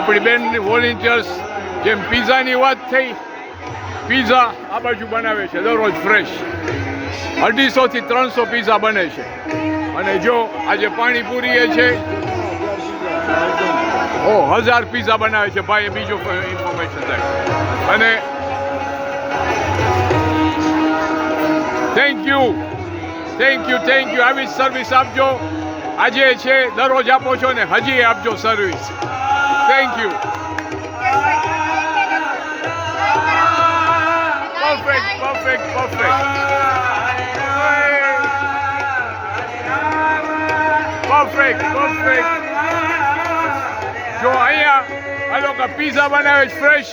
આપણી બેનની વોલેન્ટિયર્સ જેમ પીઝાની વાત થઈ, પીઝા આ બાજુ બનાવે છે દરરોજ ફ્રેશ. 250 થી 300 પીઝા બને છે. અને જો આજે પાણીપુરી એ છે 1000 પીઝા બનાવે છે ભાઈ. બીજો ઇન્ફોર્મેશન થાય. અને થેન્ક યુ. આવી સર્વિસ આપજો. આજે છે દરરોજ આપો છો ને, હજી આપજો સર્વિસ. Thank you. પરફેક્ટ. જો અહીંયા આ લોકો પીઝા બનાવે છે ફ્રેશ.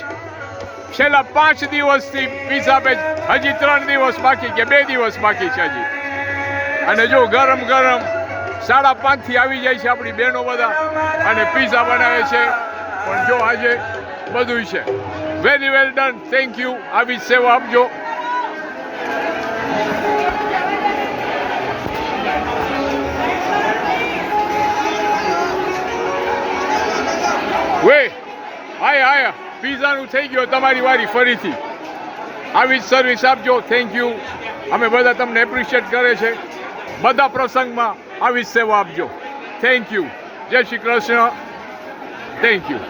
છેલ્લા 5 દિવસથી પીઝા આપે છે. હજી 3 દિવસ બાકી કે 2 દિવસ બાકી છે હજી. અને જો ગરમ 5:30 થી આવી જાય છે આપણી બહેનો બધા અને પીઝા બનાવે છે. પણ જો આજે બધું છે. Very well done. Thank you. આવી સેવા આપજો. આયા પીઝાનું થઈ ગયો તમારી વારી ફરીથી. આવી જ સર્વિસ આપજો. Thank you. અમે બધા તમને એપ્રિશિએટ કરે છે. બધા પ્રસંગમાં આવી જ સેવા આપજો. Thank you. જય શ્રી કૃષ્ણ. Thank you.